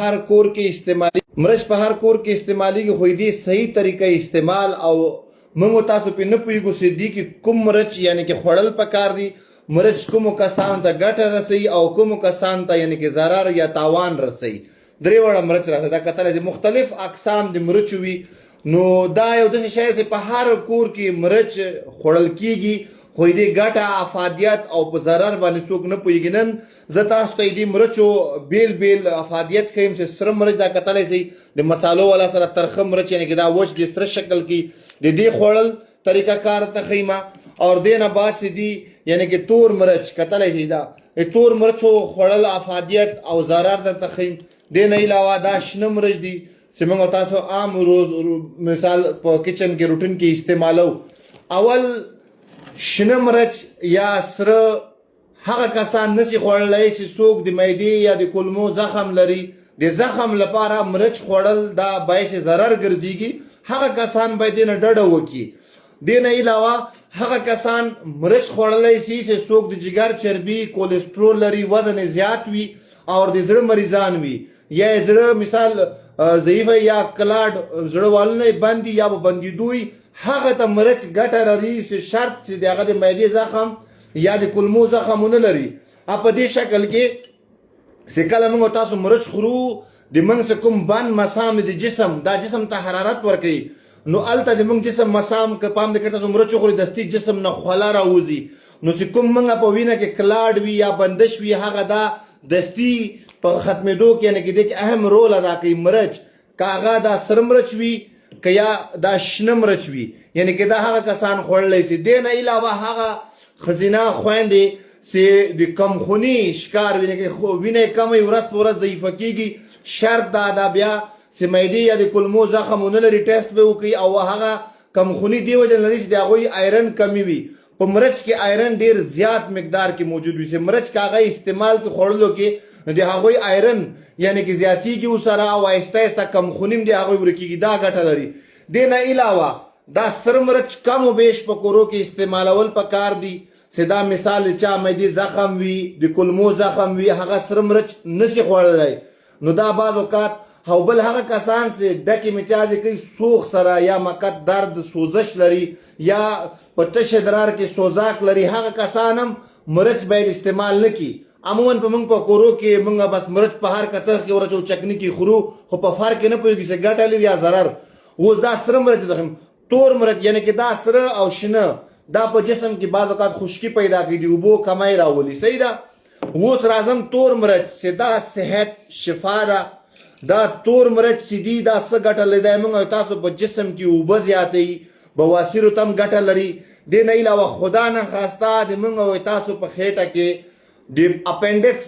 هر کور کې استعمالي مرچ په هر کور کې استعمالي خو دې صحیح طریقې استعمال او موږ تاسو په نه پوهیږو چې دې کې کوم مرچ یعنی کې خوړل پکار دي مرچ کوم کسان ته ګټه رسوي او کوم کسان ته یعنی کې ضرر یا تاوان رسوي درې وړه مرچ راځي دا کتل چې مختلف اقسام د مرچ وي نو دا یو داسې شی چې په هر کور کې مرچ خوړل کیږي خو دې ګټه افادیت او په ضرر باندې څوک نه پوهیږي نن زه تاسو ته دې مرچو بیل بیل افادیت ښیم چې سره مرچ دا کتلی شئ د مسالو والا سره ترخه مرچ یعنې که دا وچ د سره شکل کې د دې خوړل طریقه کار ته ښیمه او دې نه بعد چې دي یعنې که تور مرچ کتلی شئ دا تور مرچو خوړل افادیت او ضرر درته ښیم دې نه علاوه دا شنه مرچ دي چې موږ تاسو عام روز مثال په کچن کې روټین کې استعمالو اول شنه مرچ یا سره هغه کسان نشي خوړلی چې څوک د معدې یا د کولمو زخم لري د زخم لپاره مرچ خوړل دا باعث ضرر ګرځېږي هغه کسان باید دې نه ډډه وکړي دې نه علاوه هغه کسان مرچ خوړلی شي چې څوک د جګر چربي کولیسټرول لري وزن زیات وي او د زړه مریضان وي یا زړه مثال ضعیفه یا کلاډ زړه والو نه بند یا به بندېدو وي هغه ته مرچ ګټه لري چې شرط چې د هغه د معدې زخم یا د کولمو زخم ونه لري په دې شکل کې چې کله موږ تاسو مرچ خورو د موږ کوم بند مسام د جسم دا جسم ته حرارت ورکوي نو هلته د موږ جسم مسام که پام دې کړه تاسو مرچ وخورئ دستي جسم نه خوله راوځي نو چې کوم موږ په وینه کې کلاډ وي یا بندش وي هغه دا دستي په ختمېدو کې یعنې کې دې کې اهم رول ادا کوي مرچ که هغه دا سره مرچ وي که یا دا شنه مرچ وي یعنې کې دا هغه کسان خوړلی شي دې نه علاوه هغه ښځینه خویندې چې د کمخوني شکار وینې کې وینه یې کمه ورځ په ورځ ضعیفه کېږي شرط دا بیا چې معدې یا د کولمو زخم ونه لري ټیسټ به وکړي او هغه کمخوني دې وجه لري چې د هغوی آیرن کمی وي په مرچ کې آیرن ډېر زیات مقدار کې موجود وي چې مرچ که هغه استعمال کې خوړلو کې د هغوی آیرن یعنی کې زیاتېږي ورسره او آهسته آهسته کمخوني هم د هغوی ورکېږي دا ګټه لري دې نه علاوه دا سره مرچ کم و بیش په کورو کې استعمالول پکار دي چې دا مثال چا معدې زخم وي د کولمو زخم وي هغه سره مرچ نشي خوړلی نو دا بعض اوقات او بل هغه کسان چې ډکې متیازې کوي سوخ سره یا مقد درد سوزش لري یا په تش ادرار کې سوزاک لري هغه کسان هم مرچ باید استعمال نه کړي عموما په موږ په کورو کې موږ بس مرچ په هر کتر کې ورچو چکني کې خورو خو په فرق کې نه پوهېږي چې ګټه لري یا ضرر اوس دا سره مرچ دخم تور مرچ یعنی کې دا سره او شنه دا په جسم کې بعض اوقات خشکي پیدا کوي د اوبو کمی راولي صحیح ده اوس راځم تور مرچ چې دا صحت شفا ده دا تور مرچ چې دي دا څه ګټه لري موږ تاسو په جسم کې اوبه زیاتوي بواسیرو ته هم ګټه لري دې نه علاوه خدا نه خواسته د موږ تاسو په خېټه کې د اپنډکس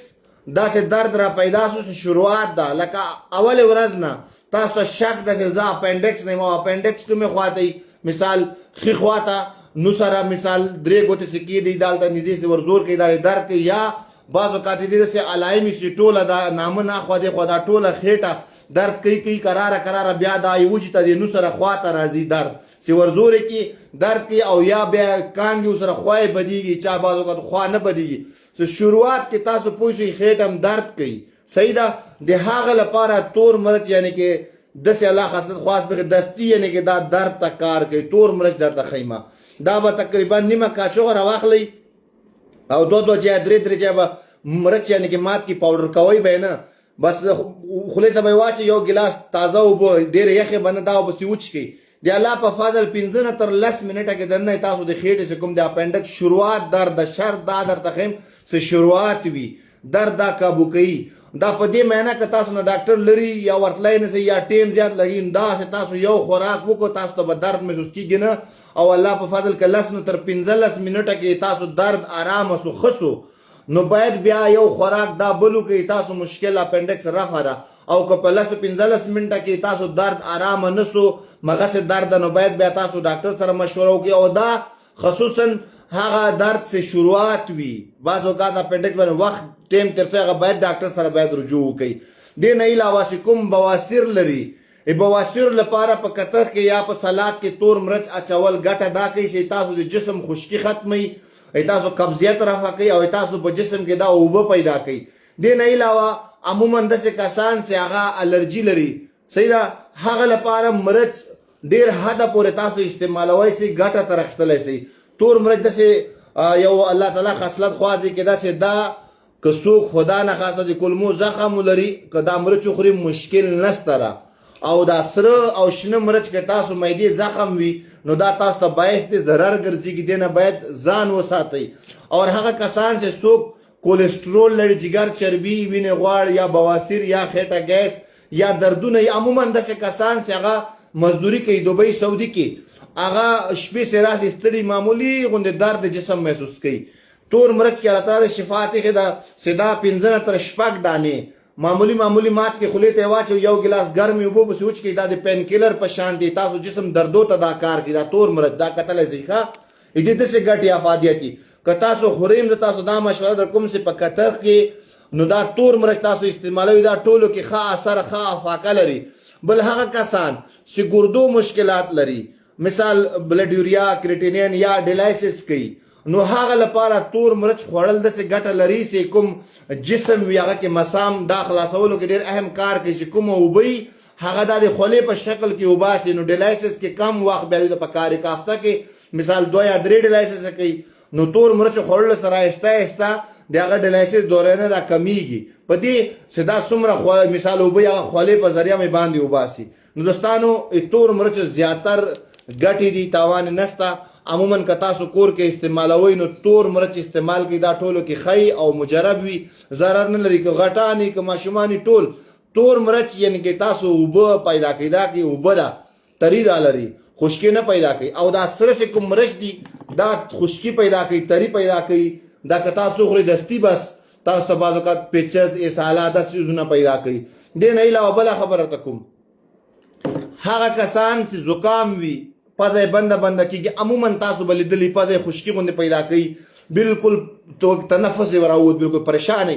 داسې درد را پیدا شو شروعات ده لکه اول ورځ نه تاسو ته شک ده چې زه اپنډکس نه یم او اپنډکس کومې خواته مثال ښي خواته نو سره مثال درې ګوتې چې کېدی دا هلته نږدې چې ورزور کوي دا درد کوي یا بعض اوقات دې داسې علایمې چې ټوله دا نامه ناخوا دی خو دا ټوله خېټه درد کوي کراره بیا دا وجې ته د نو سره خواته راځي درد چې ورزور کې درد کوي او یا بیا کانګې ورسره خوا یې بدېږي چا بعض اوقات خوا نه بدېږي چې شروعات کې تاسو پوه شئ خېټه هم درد کوي صحیح ده د هغه لپاره تور مرچ یعنې کې داسې الله خاصلت خواست به دستي یعنې کې دا درد ته کار کوي تور مرچ درته ښیمه دا به تقریبا نیمه کاچوغه راواخلئ او دوه جای درې جای به مرچ یعنې کې مات کې پاوډر کوئ به یې نه بس خولې ته به یې واچئ یو ګیلاس تازه اوبه ډېرې یخې به نه دا اوبه سې وچکئ د الله په فضل 15 نه تر 10 منټه کې دننه تاسو د خېټې چې کوم د اپنډکس شروعات درد د شرط دا درته ښیم چې شروعات وي درد دا کابو کوي دا په دې معنا که تاسو نه ډاکټر لري یا ورتلی نه یا ټیم زیات لګي دا چې تاسو یو خوراک وکړو تاسو ته به درد محسوس کېږي نه او الله په فضل که 10 نه تر 15 منټه کې تاسو درد آرامه سو ښه سو نو باید بیا یو خوراک دا بلو کې تاسو مشکل اپنډکس رفع ده او که په 10-15 منټه کې تاسو درد آرامه نه سو مغص درد نو باید بیا تاسو ډاکټر سره مشوره وکړئ او دا خصوصا هغه درد سے شروعات وي بعض اوقات اپنډکس باندې وخت ټیم تر څو هغه باید ډاکټر سره باید رجوع وکړي دې نه علاوه چې کوم بواسیر لري بواسیر لپاره په کتر کې یا په سلاد کې تور مرچ اچول ګټه دا کوي چې تاسو د جسم خشکي ختمي تاسو قبضیت رفع کوي او تاسو په جسم کې دا اوبه پیدا کوي دې نه علاوه عموما داسې کسان چې هغه الرجي لري صحیح ده هغه لپاره مرچ ډېر حده پورې تاسو استعمالوی سئ ګټه تر اخیستلی سئ تور مرچ داسې یو الله تعالی خصلت خوا دی کې داسې دا که څوک خدا نه خاصه د کلمو زخم ولري که دا مرچ وخوري مشکل نشته را او دا سره او شنه مرچ که تاسو معدې زخم وي نو دا تاسو ته باعث د ضرر ګرځېږي دې نه باید ځان وساتئ او هغه کسان چې څوک کولیسټرول لري جګر چربي وینې غواړ یا بواسیر یا خېټه ګیس یا دردونه عموما داسې کسان چې هغه مزدوري کوي دوبۍ سعودي کې هغه شپې سې راسې ستړي معمولي غوندې درد جسم محسوس کوي تور مرچ کې الله تعالی شفاعت کې دا سدا 15 تر شپږ دانې معمولی مات کې خولې ته واچو یو ګلاس ګرمې اوبه پسې وڅښئ دا د پین کیلر په شان دی تاسو جسم دردو ته دا کار کوي دا تور مرچ دا کتلی شئ ښه دې داسې ګټې افادیت دي که تاسو خورئ هم زه تاسو دا مشوره در کوم چې په کتغ کې نو دا تور مرچ تاسو استعمالوي دا ټولو کې ښه اثر ښه افاقه لري بل هغه کسان چې ګردو مشکلات لري مثال بلډ یوریا کریټینین یا ډیلایسس کوي نو هغه لپاره تور مرچ خوړل داسې ګټه لري چې کوم جسم وي هغه کې مسام دا خلاصولو کې ډېر اهم کار کوي چې کومه اوبه وي هغه دا د خولې په شکل کې وباسي نو ډیلایسس کې کم وخت بیا د په کار کې هفته کې مثال 2 یا 3 ډیلایسس کوي نو تور مرچ خوړل سره آهسته آهسته د هغه ډیلایسس دوره نه راکمیږي په دې چې دا څومره مثال اوبه هغه خولې په ذریعه مې باندې وباسي نو دوستانو تور مرچ زیاتر ګټې دي تاوان نشته عموما که تاسو کور کې استعمالوئ نو تور مرچ استعمال کوي دا ټولو کې ښه او مجرب وي ضرر نه لري که غټان که ماشومان ټول تور مرچ یعنی که تاسو اوبه پیدا کوي دا کې اوبه ده تری دا لري خشکې نه پیدا کوي او دا سره چې کوم مرچ دي دا خشکي پیدا کوي تری پیدا کوي دا که تاسو خورئ دستي بس تاسو ته بعض اوقات پیچز اسهالات داسې څیزونه پیدا کوي دې نه علاوه بله خبره ته کوم هغه کسان چې زکام وي پزه بنده کېږي عموما تاسو به لیدلي پزه خشکي غوندې پیدا کوي بالکل تنفس یې وراوت بالکل پریشان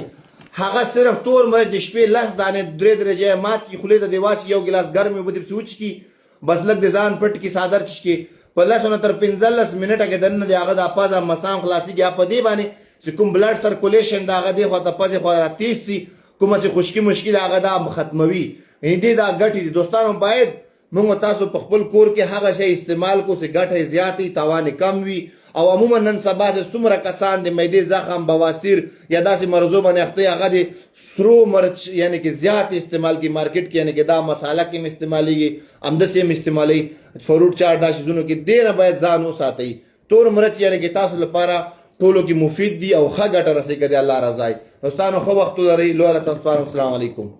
هغه صرف تور مرچ د شپې 10 دانې 3 درجې مات کړي خولې ته دې واچي یو ګلاس ګرمې اوبه دې پسې وڅښي بس لږ د ځان پټ کړي څادر چښکي په 10 نه تر 15 منټه کې دننه د هغه د پزه مسام خلاصېږي په دې باندې چې کوم بلډ سرکولیشن د هغه دې خوا ته پزې خوا راتېز شي کومه چې خشکي مشکي د هغه دا ختموي دې دا ګټې دي دوستانو باید موږ تاسو په خپل کور کې هغه شی استعمال کو چې ګټه زیاتې تاوان کم وي او عموما نن سبا چې څومره کسان د معدې زخم بواسیر یا داسې مرضو باندې اخته هغه د سرو مرچ یعنی کې زیات استعمال کی مارکیټ کې یعنی کې دا مساله کې استعمالېږي همداسې هم استعمالوي فروټ چاټ دا شیزونو کې دې نه باید ځان وساتئ تور مرچ یعنی کې تاسو لپاره ټولو کې مفید دي او ښه ګټه رسوي که د الله رضا وي دوستانو ښه وخت ولرئ لویه تاسو السلام علیکم